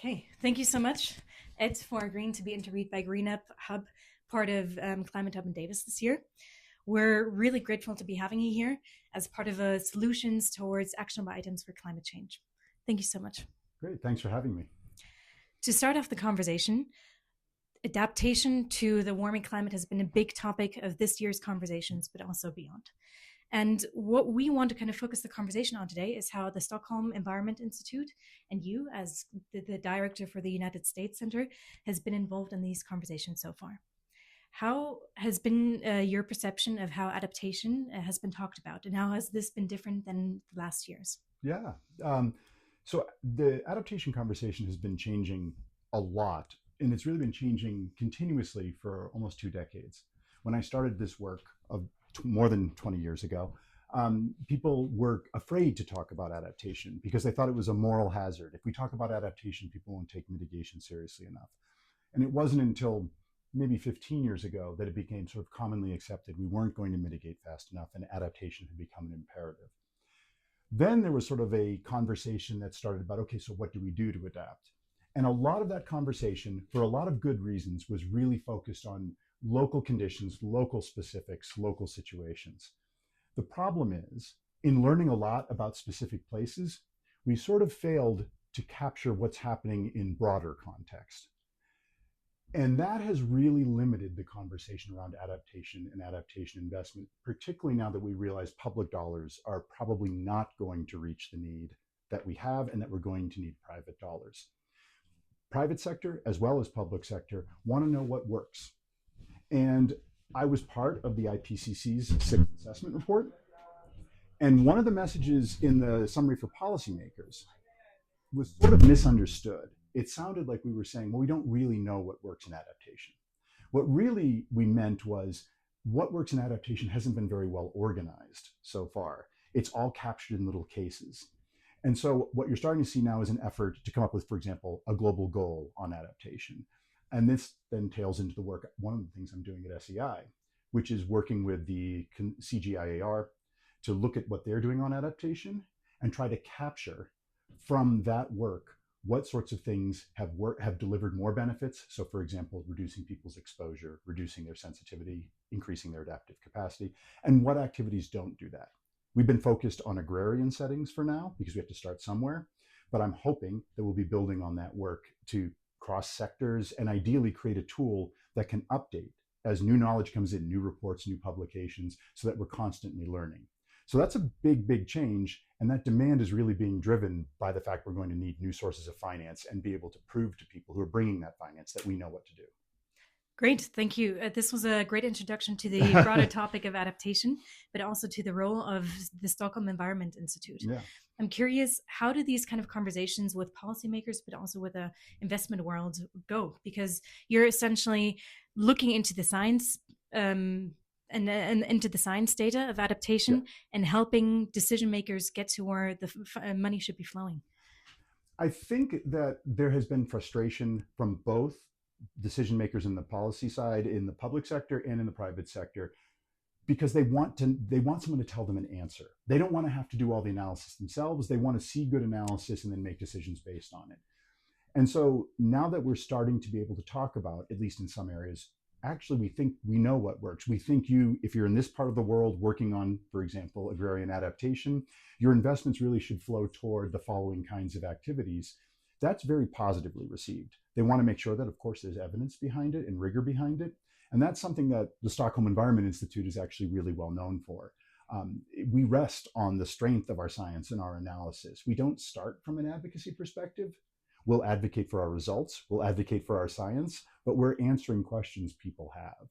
Okay, thank you so much, Ed, for agreeing to be interviewed by Green Up Hub, part of Climate Hub in Davos this year. We're really grateful to be having you here as part of solutions towards actionable items for climate change. Thank you so much. Great, thanks for having me. To start off the conversation, adaptation to the warming climate has been a big topic of this year's conversations, but also beyond. And what we want to kind of focus the conversation on today is how the Stockholm Environment Institute and you, as the director for the United States Center, has been involved in these conversations so far. How has been your perception of how adaptation has been talked about, and how has this been different than last year's? Yeah. Um, so the adaptation conversation has been changing a lot, and it's really been changing continuously for almost 2 decades. When I started this work of more than 20 years ago, people were afraid to talk about adaptation because they thought it was a moral hazard. If we talk about adaptation, people won't take mitigation seriously enough. And it wasn't until maybe 15 years ago that it became sort of commonly accepted we weren't going to mitigate fast enough and adaptation had become an imperative. Then there was sort of a conversation that started about, okay, so what do we do to adapt? And a lot of that conversation, for a lot of good reasons, was really focused on local conditions, local specifics, local situations. The problem is, in learning a lot about specific places, we sort of failed to capture what's happening in broader context. And that has really limited the conversation around adaptation and adaptation investment, particularly now that we realize public dollars are probably not going to reach the need that we have and that we're going to need private dollars. Private sector as well as public sector want to know what works. And I was part of the IPCC's sixth assessment report. And one of the messages in the summary for policymakers was sort of misunderstood. It sounded like we were saying, well, we don't really know what works in adaptation. What really we meant was what works in adaptation hasn't been very well organized so far. It's all captured in little cases. And so what you're starting to see now is an effort to come up with, for example, a global goal on adaptation. And this then tails into the work, one of the things I'm doing at SEI, which is working with the CGIAR to look at what they're doing on adaptation and try to capture from that work what sorts of things have delivered more benefits. So for example, reducing people's exposure, reducing their sensitivity, increasing their adaptive capacity, and what activities don't do that. We've been focused on agrarian settings for now because we have to start somewhere, but I'm hoping that we'll be building on that work to cross sectors and ideally create a tool that can update as new knowledge comes in, new reports, new publications, so that we're constantly learning. So that's a big, big change. And that demand is really being driven by the fact we're going to need new sources of finance and be able to prove to people who are bringing that finance that we know what to do. Great, thank you. This was a great introduction to the broader topic of adaptation, but also to the role of the Stockholm Environment Institute. Yeah. I'm curious, how do these kind of conversations with policymakers, but also with the investment world go? Because you're essentially looking into the science and into the science data of adaptation, Yeah. and helping decision makers get to where the money should be flowing. I think that there has been frustration from both decision makers in the policy side, in the public sector and in the private sector, because they want someone to tell them an answer. They don't want to have to do all the analysis themselves. They want to see good analysis and then make decisions based on it. And so now that we're starting to be able to talk about, at least in some areas, actually we think we know what works. We think if you're in this part of the world working on, for example, agrarian adaptation, your investments really should flow toward the following kinds of activities. That's very positively received. They want to make sure that, of course, there's evidence behind it and rigor behind it. And that's something that the Stockholm Environment Institute is actually really well known for. We rest on the strength of our science and our analysis. We don't start from an advocacy perspective. We'll advocate for our results, we'll advocate for our science, but we're answering questions people have.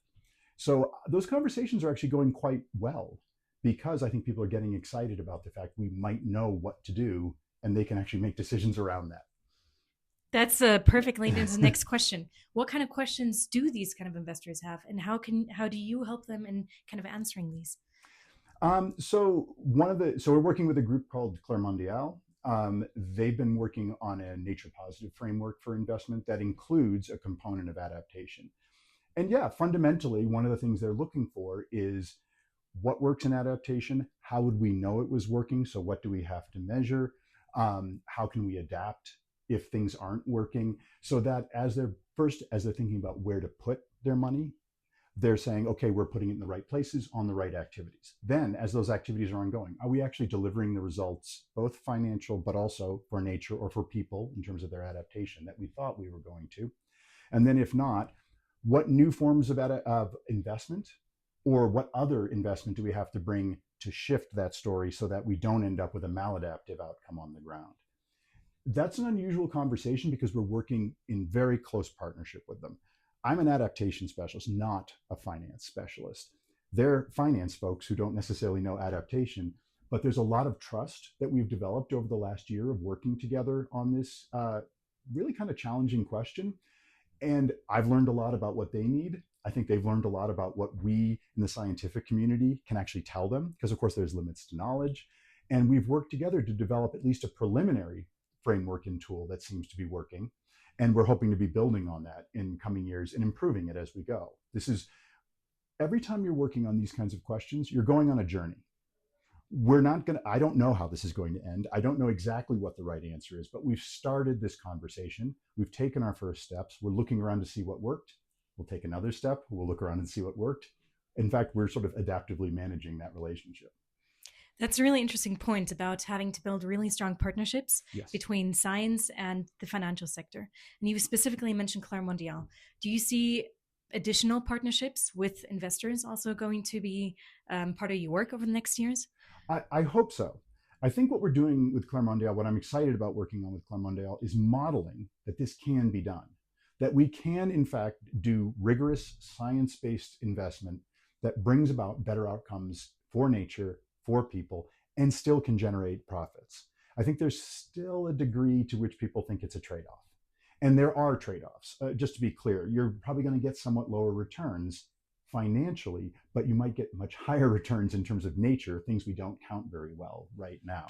So those conversations are actually going quite well because I think people are getting excited about the fact we might know what to do and they can actually make decisions around that. That's a perfect lead into the next question. What kind of questions do these kind of investors have, and how do you help them in kind of answering these? So we're working with a group called Claire Mondial. They've been working on a nature positive framework for investment that includes a component of adaptation. And yeah, fundamentally, one of the things they're looking for is what works in adaptation. How would we know it was working? So what do we have to measure? How can we adapt if things aren't working, so that as they're thinking about where to put their money, they're saying, okay, we're putting it in the right places on the right activities. Then, as those activities are ongoing, are we actually delivering the results, both financial, but also for nature or for people in terms of their adaptation that we thought we were going to? And then, if not, what new forms of investment or what other investment do we have to bring to shift that story so that we don't end up with a maladaptive outcome on the ground? That's an unusual conversation because we're working in very close partnership with them. I'm an adaptation specialist, not a finance specialist. They're finance folks who don't necessarily know adaptation, but there's a lot of trust that we've developed over the last year of working together on this really kind of challenging question. And I've learned a lot about what they need. I think they've learned a lot about what we in the scientific community can actually tell them, because of course there's limits to knowledge. And we've worked together to develop at least a preliminary framework and tool that seems to be working. And we're hoping to be building on that in coming years and improving it as we go. This is, every time you're working on these kinds of questions, you're going on a journey. I don't know how this is going to end. I don't know exactly what the right answer is, but we've started this conversation. We've taken our first steps. We're looking around to see what worked. We'll take another step. We'll look around and see what worked. In fact, we're sort of adaptively managing that relationship. That's a really interesting point about having to build really strong partnerships between science and the financial sector. And you specifically mentioned Claire Mondial. Do you see additional partnerships with investors also going to be part of your work over the next years? I hope so. I think what we're doing with Claire Mondial, what I'm excited about working on with Claire Mondial, is modeling that this can be done, that we can, in fact, do rigorous science-based investment that brings about better outcomes for nature, for people, and still can generate profits. I think there's still a degree to which people think it's a trade-off. And there are trade-offs. Just to be clear, you're probably going to get somewhat lower returns financially, but you might get much higher returns in terms of nature, things we don't count very well right now.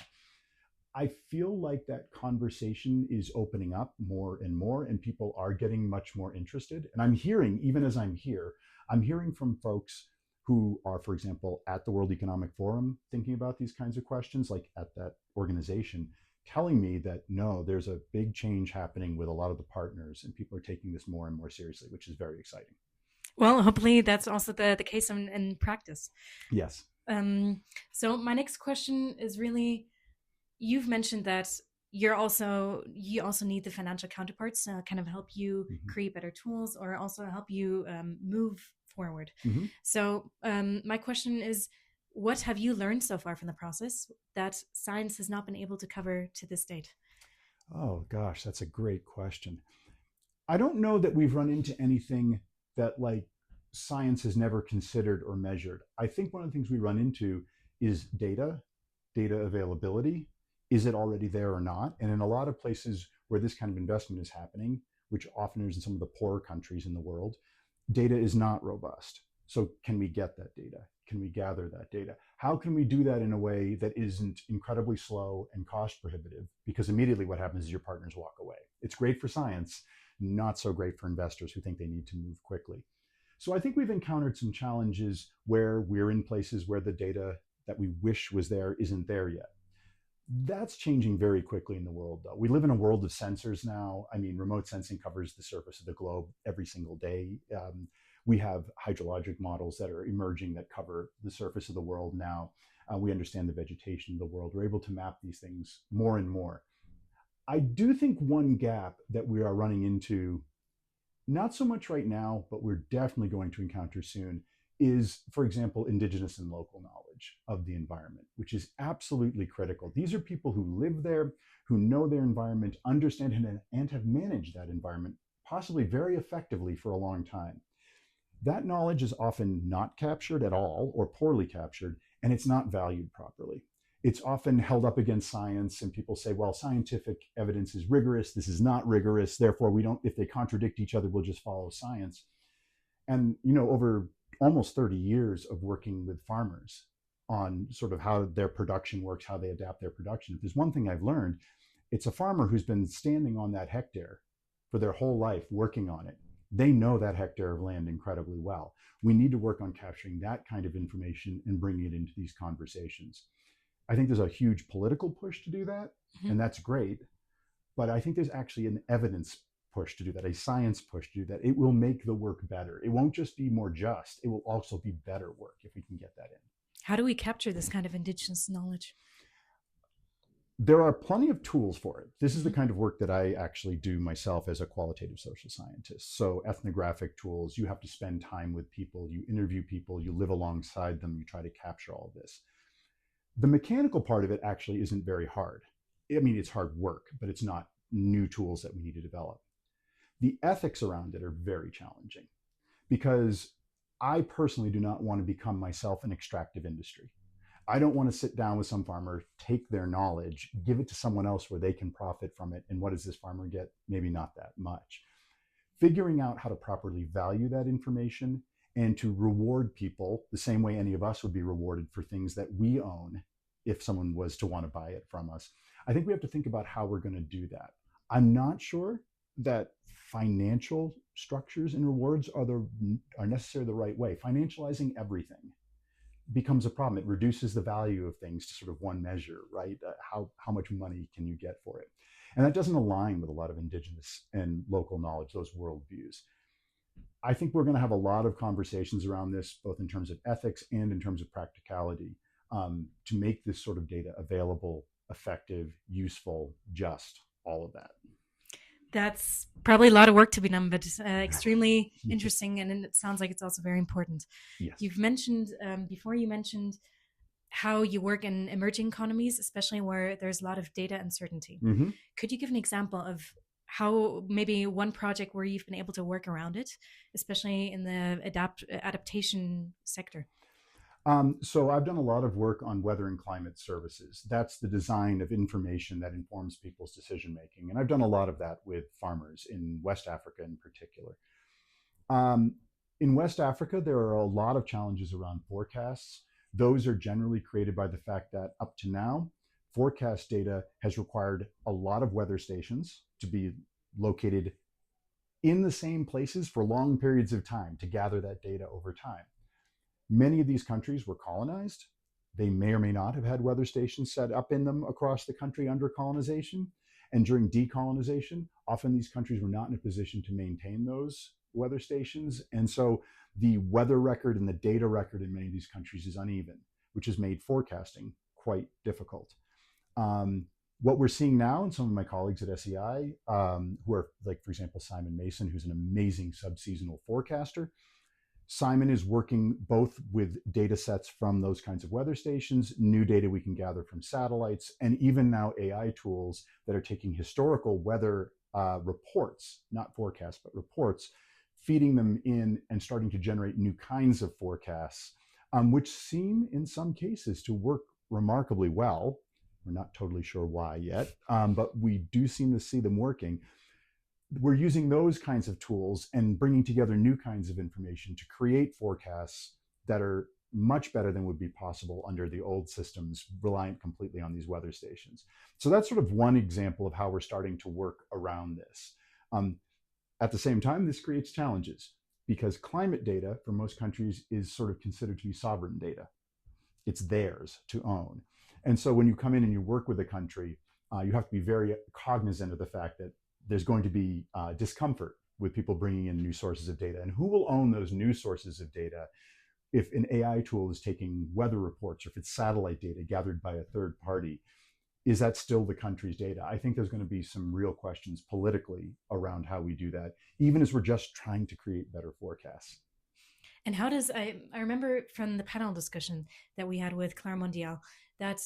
I feel like that conversation is opening up more and more, and people are getting much more interested. And I'm hearing, even as I'm here, I'm hearing from folks who are, for example, at the World Economic Forum thinking about these kinds of questions, like at that organization, telling me that no, there's a big change happening with a lot of the partners and people are taking this more and more seriously, which is very exciting. Well, hopefully that's also the case in practice. Yes. So my next question is really, you've mentioned that you also need the financial counterparts to kind of help you create better tools or also help you move forward. So my question is, what have you learned so far from the process that science has not been able to cover to this date? Oh gosh, that's a great question. I don't know that we've run into anything that like science has never considered or measured. I think one of the things we run into is data availability. Is it already there or not? And in a lot of places where this kind of investment is happening, which often is in some of the poorer countries in the world, data is not robust. So can we get that data? Can we gather that data? How can we do that in a way that isn't incredibly slow and cost prohibitive? Because immediately what happens is your partners walk away. It's great for science, not so great for investors who think they need to move quickly. So I think we've encountered some challenges where we're in places where the data that we wish was there isn't there yet. That's changing very quickly in the world, though. We live in a world of sensors now. I mean, remote sensing covers the surface of the globe every single day. We have hydrologic models that are emerging that cover the surface of the world now. We understand the vegetation of the world. We're able to map these things more and more. I do think one gap that we are running into, not so much right now, but we're definitely going to encounter soon, is, for example, Indigenous and local knowledge of the environment, which is absolutely critical. These are people who live there, who know their environment, understand it, and have managed that environment, possibly very effectively for a long time. That knowledge is often not captured at all or poorly captured, and it's not valued properly. It's often held up against science, and people say, well, scientific evidence is rigorous. This is not rigorous. Therefore, if they contradict each other, we'll just follow science. And, over almost 30 years of working with farmers on sort of how their production works, how they adapt their production, if there's one thing I've learned, it's a farmer who's been standing on that hectare for their whole life working on it. They know that hectare of land incredibly well. We need to work on capturing that kind of information and bringing it into these conversations. I think there's a huge political push to do that, and that's great. but I think there's actually an evidence push to do that, a science push to do that. It will make the work better. It won't just be more just, it will also be better work if we can get that in. How do we capture this kind of indigenous knowledge? There are plenty of tools for it. This is the kind of work that I actually do myself as a qualitative social scientist. So ethnographic tools, you have to spend time with people, you interview people, you live alongside them, you try to capture all of this. The mechanical part of it actually isn't very hard. I mean, it's hard work, but it's not new tools that we need to develop. The ethics around it are very challenging because I personally do not want to become myself an extractive industry. I don't want to sit down with some farmer, take their knowledge, give it to someone else where they can profit from it. And what does this farmer get? Maybe not that much. Figuring out how to properly value that information and to reward people the same way any of us would be rewarded for things that we own if someone was to want to buy it from us. I think we have to think about how we're going to do that. I'm not sure that financial structures and rewards are necessarily the right way. Financializing everything becomes a problem. It reduces the value of things to sort of one measure, right? How much money can you get for it? And that doesn't align with a lot of indigenous and local knowledge, those worldviews. I think we're going to have a lot of conversations around this, both in terms of ethics and in terms of practicality, to make this sort of data available, effective, useful, just, all of that. That's probably a lot of work to be done, but extremely interesting. And it sounds like it's also very important. Yes. You've mentioned, before you mentioned how you work in emerging economies, especially where there's a lot of data uncertainty. Mm-hmm. Could you give an example of how maybe one project where you've been able to work around it, especially in the adaptation sector? So I've done a lot of work on weather and climate services. That's the design of information that informs people's decision making. And I've done a lot of that with farmers in West Africa in particular. In West Africa, there are a lot of challenges around forecasts. Those are generally created by the fact that up to now, forecast data has required a lot of weather stations to be located in the same places for long periods of time to gather that data over time. Many of these countries were colonized. They may or may not have had weather stations set up in them across the country under colonization. And during decolonization, often these countries were not in a position to maintain those weather stations. And so the weather record and the data record in many of these countries is uneven, which has made forecasting quite difficult. What we're seeing now, and some of my colleagues at SEI, who are like, for example, Simon Mason, who's an amazing subseasonal forecaster, Simon is working both with data sets from those kinds of weather stations, new data we can gather from satellites, and even now AI tools that are taking historical weather reports, not forecasts, but reports, feeding them in and starting to generate new kinds of forecasts, which seem in some cases to work remarkably well. We're not totally sure why yet, but we do seem to see them working. We're using those kinds of tools and bringing together new kinds of information to create forecasts that are much better than would be possible under the old systems reliant completely on these weather stations. So that's sort of one example of how we're starting to work around this. At the same time, this creates challenges because climate data for most countries is sort of considered to be sovereign data. It's theirs to own. And so when you come in and you work with a country, you have to be very cognizant of the fact that there's going to be discomfort with people bringing in new sources of data. And who will own those new sources of data if an AI tool is taking weather reports or if it's satellite data gathered by a third party? Is that still the country's data? I think there's going to be some real questions politically around how we do that, even as we're just trying to create better forecasts. And how does, I remember from the panel discussion that we had with Claire Mondial, that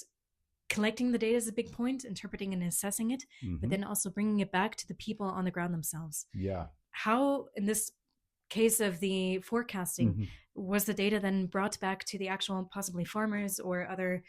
collecting the data is a big point, interpreting and assessing it, but then also bringing it back to the people on the ground themselves. Yeah. How, in this case of the forecasting, was the data then brought back to the actual possibly farmers or other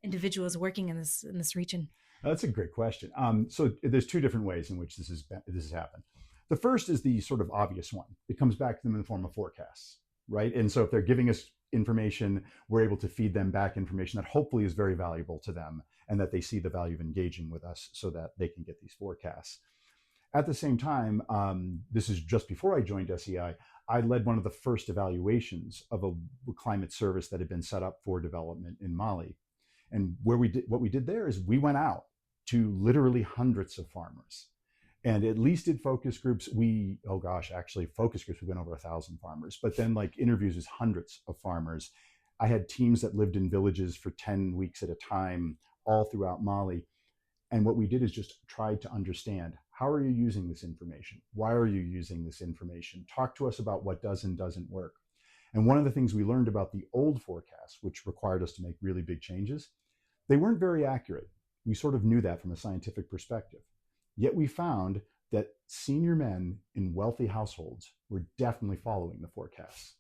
individuals working in this region? That's a great question. So there's two different ways in which this has happened. The first is the sort of obvious one. It comes back to them in the form of forecasts, right? And so if they're giving us information, we're able to feed them back information that hopefully is very valuable to them and that they see the value of engaging with us so that they can get these forecasts. At the same time, this is just before I joined SEI, I led one of the first evaluations of a climate service that had been set up for development in Mali. And what we did there is we went out to literally hundreds of farmers. And at least did focus groups, focus groups, we went over 1,000 farmers, but then like interviews with hundreds of farmers. I had teams that lived in villages for 10 weeks at a time, all throughout Mali. And what we did is just tried to understand, how are you using this information? Why are you using this information? Talk to us about what does and doesn't work. And one of the things we learned about the old forecasts, which required us to make really big changes, they weren't very accurate. We sort of knew that from a scientific perspective. Yet we found that senior men in wealthy households were definitely following the forecasts.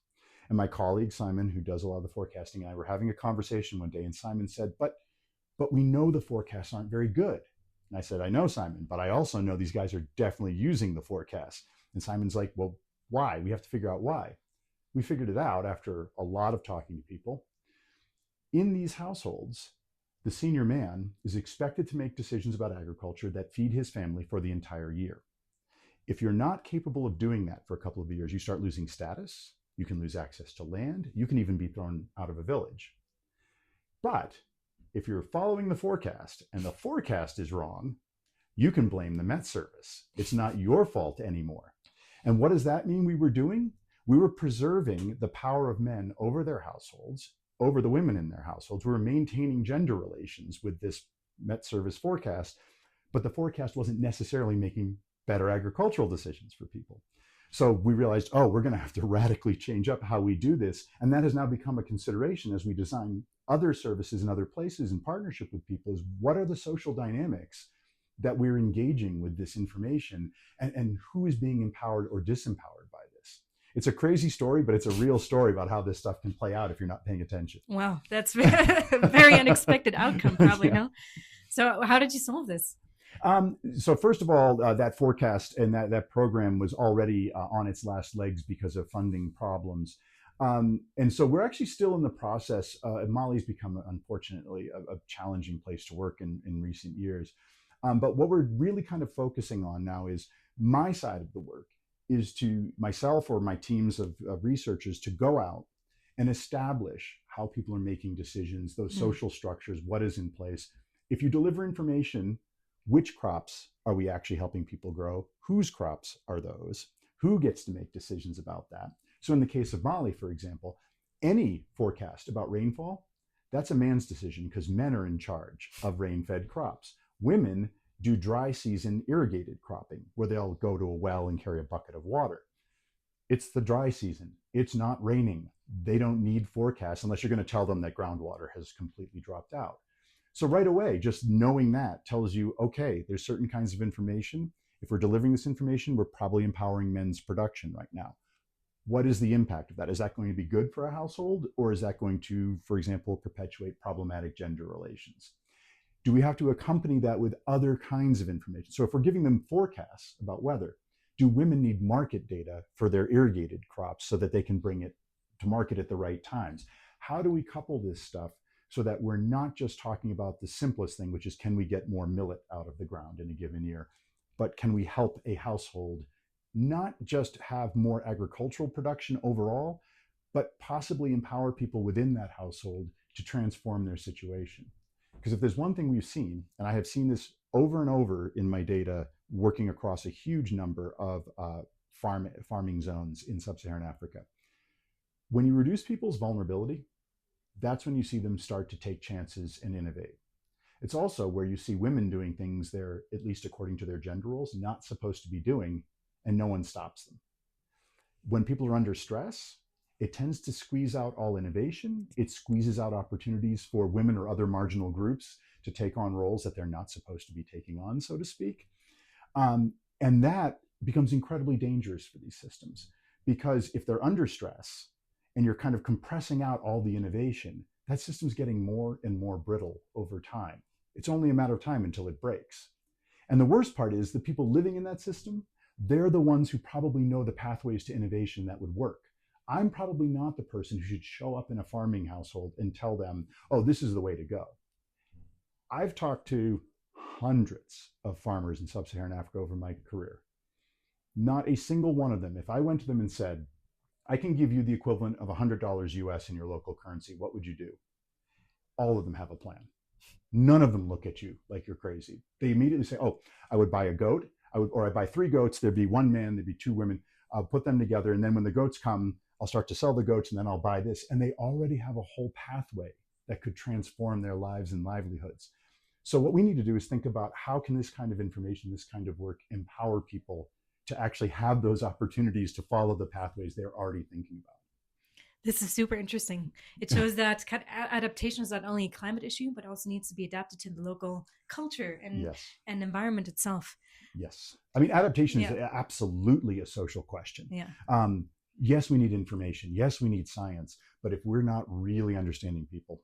And my colleague, Simon, who does a lot of the forecasting, and I were having a conversation one day, and Simon said, but we know the forecasts aren't very good. And I said, I know, Simon, but I also know these guys are definitely using the forecasts. And Simon's like, well, why? We have to figure out why. We figured it out after a lot of talking to people. In these households, the senior man is expected to make decisions about agriculture that feed his family for the entire year. If you're not capable of doing that for a couple of years, you start losing status, you can lose access to land, you can even be thrown out of a village. But if you're following the forecast and the forecast is wrong, you can blame the Met Service. It's not your fault anymore. And what does that mean we were doing? We were preserving the power of men over their households, over the women in their households. We were maintaining gender relations with this Met Service forecast, but the forecast wasn't necessarily making better agricultural decisions for people. So we realized, we're going to have to radically change up how we do this. And that has now become a consideration as we design other services in other places in partnership with people, is what are the social dynamics that we're engaging with this information, and who is being empowered or disempowered by this. It's a crazy story, but it's a real story about how this stuff can play out if you're not paying attention. Wow, that's a very unexpected outcome, probably, yeah. No? So how did you solve this? So first of all, that forecast and that program was already on its last legs because of funding problems. And so we're actually still in the process. Mali's become, unfortunately, a challenging place to work in recent years. But what we're really kind of focusing on now is my side of the work is to myself or my teams of researchers to go out and establish how people are making decisions, those social structures, what is in place. If you deliver information, which crops are we actually helping people grow? Whose crops are those? Who gets to make decisions about that? So in the case of Mali, for example, any forecast about rainfall, that's a man's decision because men are in charge of rain-fed crops. Women do dry season irrigated cropping, where they'll go to a well and carry a bucket of water. It's the dry season. It's not raining. They don't need forecasts unless you're going to tell them that groundwater has completely dropped out. So right away, just knowing that tells you, okay, there's certain kinds of information. If we're delivering this information, we're probably empowering men's production right now. What is the impact of that? Is that going to be good for a household, or is that going to, for example, perpetuate problematic gender relations? Do we have to accompany that with other kinds of information? So if we're giving them forecasts about weather, do women need market data for their irrigated crops so that they can bring it to market at the right times? How do we couple this stuff so that we're not just talking about the simplest thing, which is can we get more millet out of the ground in a given year, but can we help a household not just have more agricultural production overall, but possibly empower people within that household to transform their situation? Because if there's one thing we've seen, and I have seen this over and over in my data, working across a huge number of farming zones in sub-Saharan Africa, when you reduce people's vulnerability, that's when you see them start to take chances and innovate. It's also where you see women doing things they're, at least according to their gender roles, not supposed to be doing, and no one stops them. When people are under stress, it tends to squeeze out all innovation. It squeezes out opportunities for women or other marginal groups to take on roles that they're not supposed to be taking on, so to speak. And that becomes incredibly dangerous for these systems, because if they're under stress and you're kind of compressing out all the innovation, that system's getting more and more brittle over time. It's only a matter of time until it breaks. And the worst part is the people living in that system, they're the ones who probably know the pathways to innovation that would work. I'm probably not the person who should show up in a farming household and tell them, oh, this is the way to go. I've talked to hundreds of farmers in sub-Saharan Africa over my career. Not a single one of them, if I went to them and said, I can give you the equivalent of $100 US in your local currency, what would you do? All of them have a plan. None of them look at you like you're crazy. They immediately say, oh, I would buy a goat, or I'd buy 3 goats, there'd be one man, there'd be 2 women. I'll put them together, and then when the goats come, I'll start to sell the goats, and then I'll buy this. And they already have a whole pathway that could transform their lives and livelihoods. So what we need to do is think about how can this kind of information, this kind of work, empower people to actually have those opportunities to follow the pathways they're already thinking about. This is super interesting. It shows that adaptation is not only a climate issue, but also needs to be adapted to the local culture and, Yes. and environment itself. Yes. I mean, adaptation is absolutely a social question. Yeah. Yes, we need information. Yes, we need science. But if we're not really understanding people,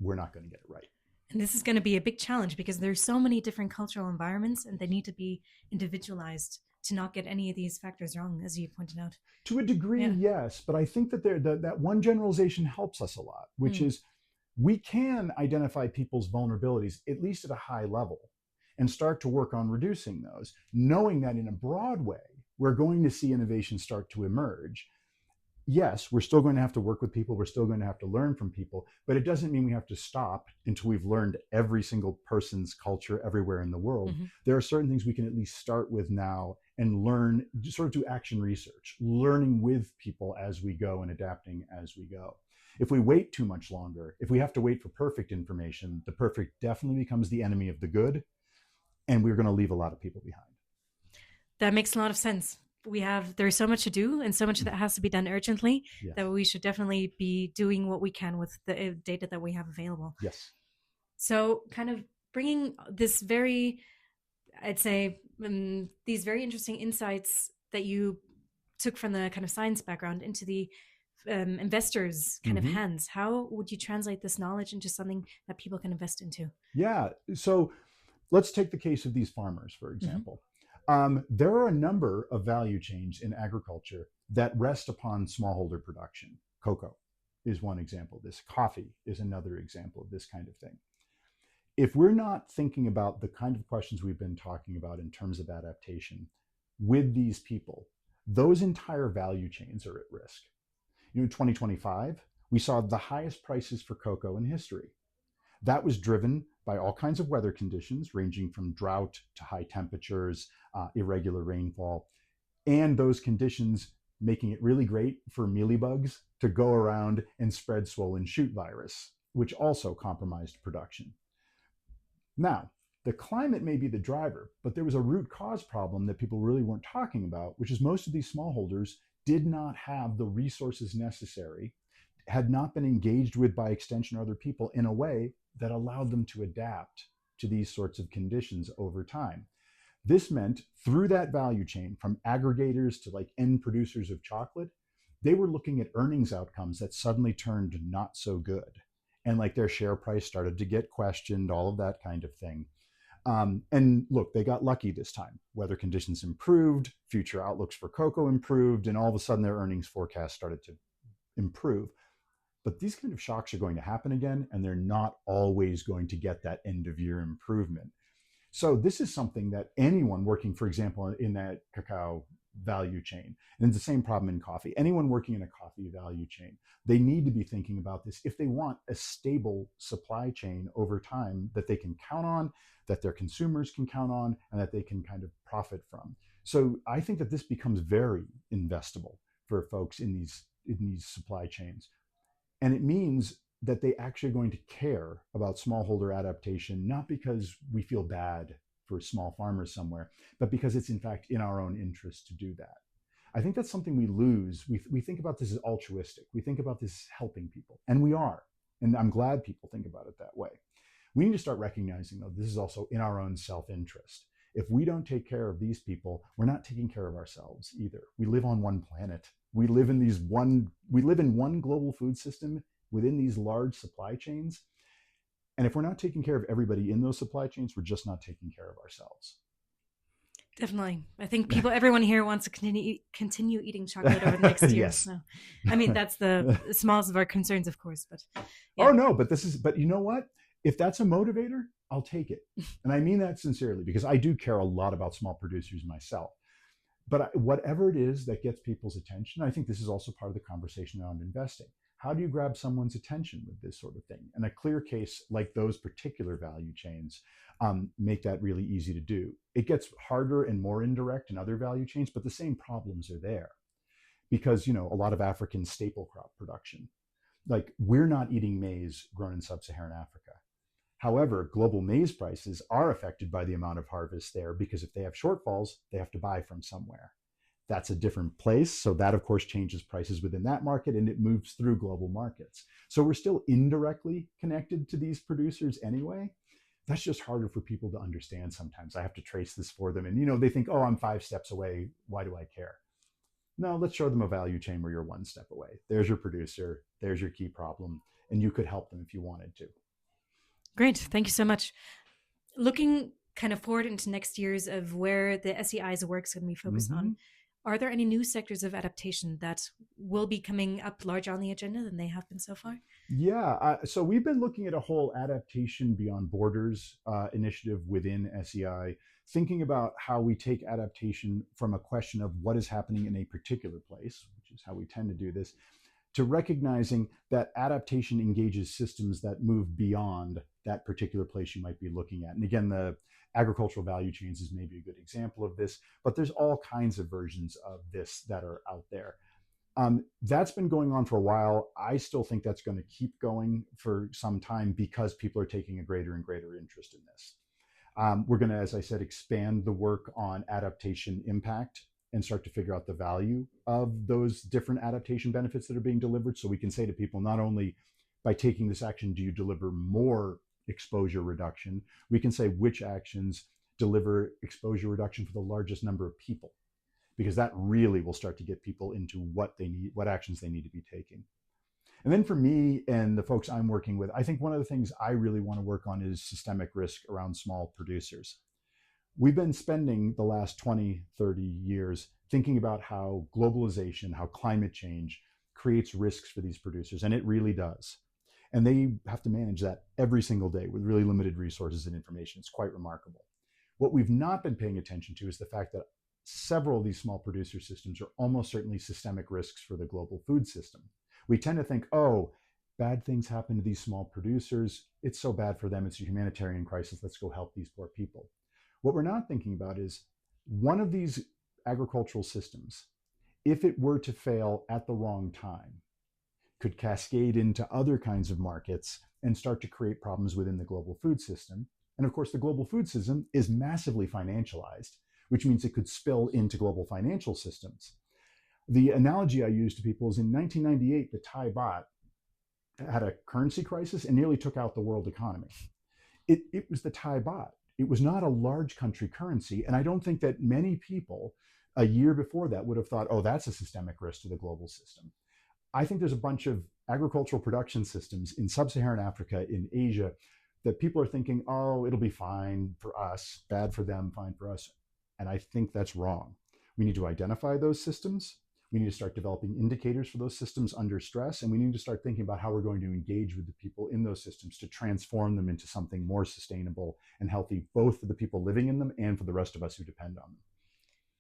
we're not going to get it right. And this is going to be a big challenge because there's so many different cultural environments and they need to be individualized to not get any of these factors wrong, as you pointed out. To a degree, yes. But I think that that one generalization helps us a lot, which is we can identify people's vulnerabilities, at least at a high level, and start to work on reducing those, knowing that in a broad way, we're going to see innovation start to emerge. Yes, we're still going to have to work with people. We're still going to have to learn from people, but it doesn't mean we have to stop until we've learned every single person's culture everywhere in the world. There are certain things we can at least start with now and learn, sort of do action research, learning with people as we go and adapting as we go. If we wait too much longer, if we have to wait for perfect information, the perfect definitely becomes the enemy of the good, and we're going to leave a lot of people behind. That makes a lot of sense. There's so much to do and so much that has to be done urgently that we should definitely be doing what we can with the data that we have available. Yes. So kind of bringing this very, I'd say, these very interesting insights that you took from the kind of science background into the investors' kind of hands. How would you translate this knowledge into something that people can invest into? Yeah. So let's take the case of these farmers, for example. There are a number of value chains in agriculture that rest upon smallholder production. Cocoa is one example of this. Coffee is another example of this kind of thing. If we're not thinking about the kind of questions we've been talking about in terms of adaptation with these people, those entire value chains are at risk. In 2025, we saw the highest prices for cocoa in history. That was driven by all kinds of weather conditions, ranging from drought to high temperatures, irregular rainfall, and those conditions making it really great for mealybugs to go around and spread swollen shoot virus, which also compromised production. Now, the climate may be the driver, but there was a root cause problem that people really weren't talking about, which is most of these smallholders did not have the resources necessary, had not been engaged with by extension or other people in a way that allowed them to adapt to these sorts of conditions over time. This meant through that value chain, from aggregators to like end producers of chocolate, they were looking at earnings outcomes that suddenly turned not so good. And like their share price started to get questioned, all of that kind of thing. And look, they got lucky this time. Weather conditions improved, future outlooks for cocoa improved, and all of a sudden their earnings forecast started to improve. But these kind of shocks are going to happen again, and they're not always going to get that end of year improvement. So this is something that anyone working, for example, in that cacao value chain, and it's the same problem in coffee, anyone working in a coffee value chain, they need to be thinking about this if they want a stable supply chain over time that they can count on, that their consumers can count on, and that they can kind of profit from. So I think that this becomes very investable for folks in these supply chains. And it means that they actually are going to care about smallholder adaptation, not because we feel bad for small farmers somewhere, but because it's in fact in our own interest to do that. I think that's something we lose. We think about this as altruistic. We think about this as helping people, and we are. And I'm glad people think about it that way. We need to start recognizing, though, this is also in our own self-interest. If we don't take care of these people, we're not taking care of ourselves either. We live on one planet. We live in one global food system within these large supply chains. And if we're not taking care of everybody in those supply chains, we're just not taking care of ourselves. Definitely. I think everyone here wants to continue eating chocolate over the next year. Yes. So, I mean, that's the smallest of our concerns, of course, but yeah. Oh no, but you know what? If that's a motivator, I'll take it. And I mean that sincerely, because I do care a lot about small producers myself. But whatever it is that gets people's attention, I think this is also part of the conversation around investing. How do you grab someone's attention with this sort of thing? And a clear case like those particular value chains make that really easy to do. It gets harder and more indirect in other value chains, but the same problems are there because, you know, a lot of African staple crop production, like we're not eating maize grown in sub-Saharan Africa. However, global maize prices are affected by the amount of harvest there because if they have shortfalls, they have to buy from somewhere. That's a different place. So that, of course, changes prices within that market and it moves through global markets. So we're still indirectly connected to these producers anyway. That's just harder for people to understand sometimes. I have to trace this for them. And, you know, they think, oh, I'm 5 steps away. Why do I care? No, let's show them a value chain where you're 1 step away. There's your producer. There's your key problem. And you could help them if you wanted to. Great. Thank you so much. Looking kind of forward into next year's of where the SEI's work is going to be focused on, are there any new sectors of adaptation that will be coming up larger on the agenda than they have been so far? Yeah, so we've been looking at a whole adaptation beyond borders initiative within SEI, thinking about how we take adaptation from a question of what is happening in a particular place, which is how we tend to do this, to recognizing that adaptation engages systems that move beyond that particular place you might be looking at. And again, the agricultural value chains is maybe a good example of this, but there's all kinds of versions of this that are out there. That's been going on for a while. I still think that's going to keep going for some time because people are taking a greater and greater interest in this. We're going to, as I said, expand the work on adaptation impact and start to figure out the value of those different adaptation benefits that are being delivered. So we can say to people, not only by taking this action, do you deliver more exposure reduction, we can say which actions deliver exposure reduction for the largest number of people, because that really will start to get people into what they need, what actions they need to be taking. And then for me and the folks I'm working with, I think one of the things I really want to work on is systemic risk around small producers. We've been spending the last 20, 30 years thinking about how globalization, how climate change creates risks for these producers, and it really does. And they have to manage that every single day with really limited resources and information. It's quite remarkable. What we've not been paying attention to is the fact that several of these small producer systems are almost certainly systemic risks for the global food system. We tend to think, oh, bad things happen to these small producers. It's so bad for them. It's a humanitarian crisis. Let's go help these poor people. What we're not thinking about is one of these agricultural systems, if it were to fail at the wrong time, could cascade into other kinds of markets and start to create problems within the global food system. And of course, the global food system is massively financialized, which means it could spill into global financial systems. The analogy I use to people is in 1998, the Thai baht had a currency crisis and nearly took out the world economy. It was the Thai baht. It was not a large country currency. And I don't think that many people a year before that would have thought, oh, that's a systemic risk to the global system. I think there's a bunch of agricultural production systems in sub-Saharan Africa, in Asia, that people are thinking, oh, it'll be fine for us, bad for them, fine for us. And I think that's wrong. We need to identify those systems. We need to start developing indicators for those systems under stress. And we need to start thinking about how we're going to engage with the people in those systems to transform them into something more sustainable and healthy, both for the people living in them and for the rest of us who depend on them.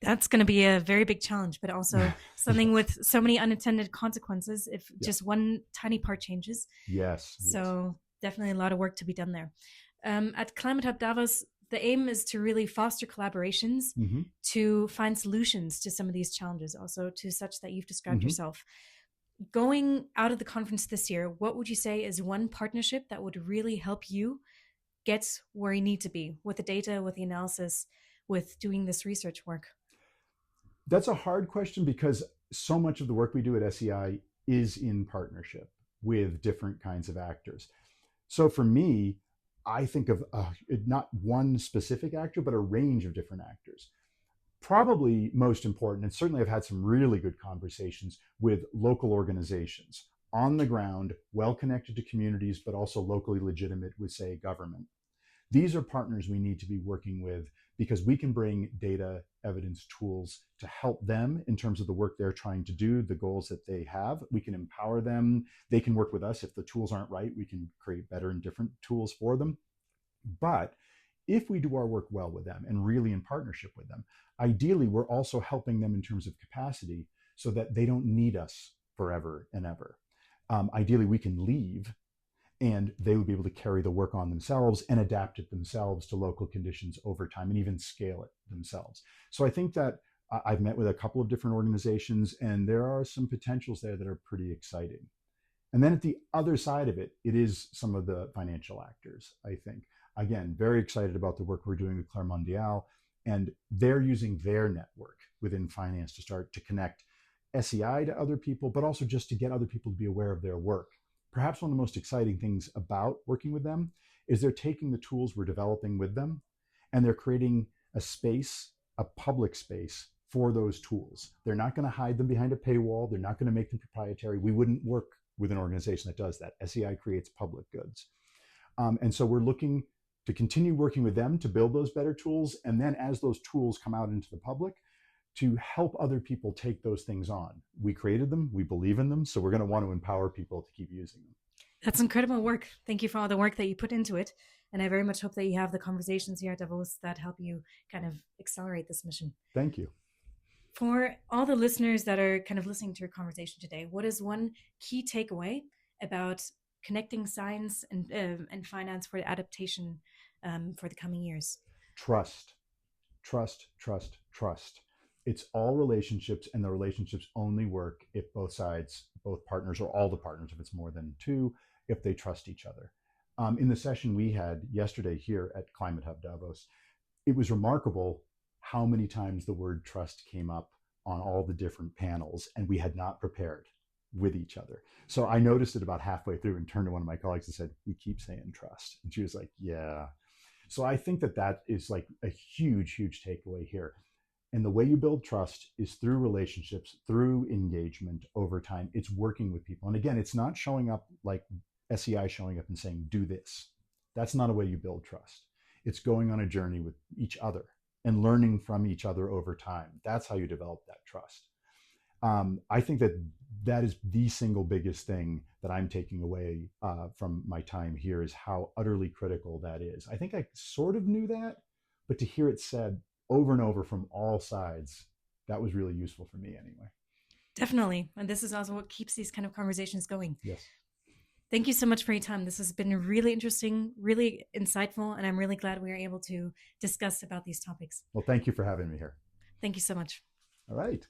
That's going to be a very big challenge, but also something with so many unintended consequences if just one tiny part changes. Yes. So definitely a lot of work to be done there. At Climate Hub Davos, the aim is to really foster collaborations to find solutions to some of these challenges, also to such that you've described yourself. Going out of the conference this year, what would you say is one partnership that would really help you get where you need to be with the data, with the analysis, with doing this research work? That's a hard question because so much of the work we do at SEI is in partnership with different kinds of actors. So for me, I think of not one specific actor, but a range of different actors. Probably most important, and certainly I've had some really good conversations with local organizations on the ground, well connected to communities, but also locally legitimate with, say, government. These are partners we need to be working with because we can bring data, evidence, tools to help them in terms of the work they're trying to do, the goals that they have. We can empower them. They can work with us. If the tools aren't right, we can create better and different tools for them. But if we do our work well with them and really in partnership with them, ideally, we're also helping them in terms of capacity so that they don't need us forever and ever. Ideally, we can leave and they would be able to carry the work on themselves and adapt it themselves to local conditions over time and even scale it themselves. So I think that I've met with a couple of different organizations and there are some potentials there that are pretty exciting. And then at the other side of it, it is some of the financial actors, I think. Again, very excited about the work we're doing with Claire Mondial, and they're using their network within finance to start to connect SEI to other people, but also just to get other people to be aware of their work. Perhaps one of the most exciting things about working with them is they're taking the tools we're developing with them and they're creating a space, a public space for those tools. They're not going to hide them behind a paywall. They're not going to make them proprietary. We wouldn't work with an organization that does that. SEI creates public goods. And so we're looking to continue working with them to build those better tools. And then as those tools come out into the public, to help other people take those things on. We created them, we believe in them, so we're going to want to empower people to keep using them. That's incredible work. Thank you for all the work that you put into it. And I very much hope that you have the conversations here at Davos that help you kind of accelerate this mission. Thank you. For all the listeners that are kind of listening to your conversation today, what is one key takeaway about connecting science and finance for the adaptation for the coming years? Trust, trust, trust, trust. It's all relationships, and the relationships only work if both sides, both partners, or all the partners, if it's more than two, if they trust each other. In the session we had yesterday here at Climate Hub Davos, it was remarkable how many times the word trust came up on all the different panels, and we had not prepared with each other. So I noticed it about halfway through and turned to one of my colleagues and said, "We keep saying trust." And she was like, "Yeah." So I think that that is like a huge, huge takeaway here. And the way you build trust is through relationships, through engagement over time. It's working with people. And again, it's not showing up like SEI showing up and saying, "Do this." That's not a way you build trust. It's going on a journey with each other and learning from each other over time. That's how you develop that trust. I think that that is the single biggest thing that I'm taking away from my time here, is how utterly critical that is. I think I sort of knew that, but to hear it said over and over from all sides, that was really useful for me anyway. Definitely. And this is also what keeps these kind of conversations going. Yes. Thank you so much for your time. This has been really interesting, really insightful, and I'm really glad we were able to discuss about these topics. Well, thank you for having me here. Thank you so much. All right.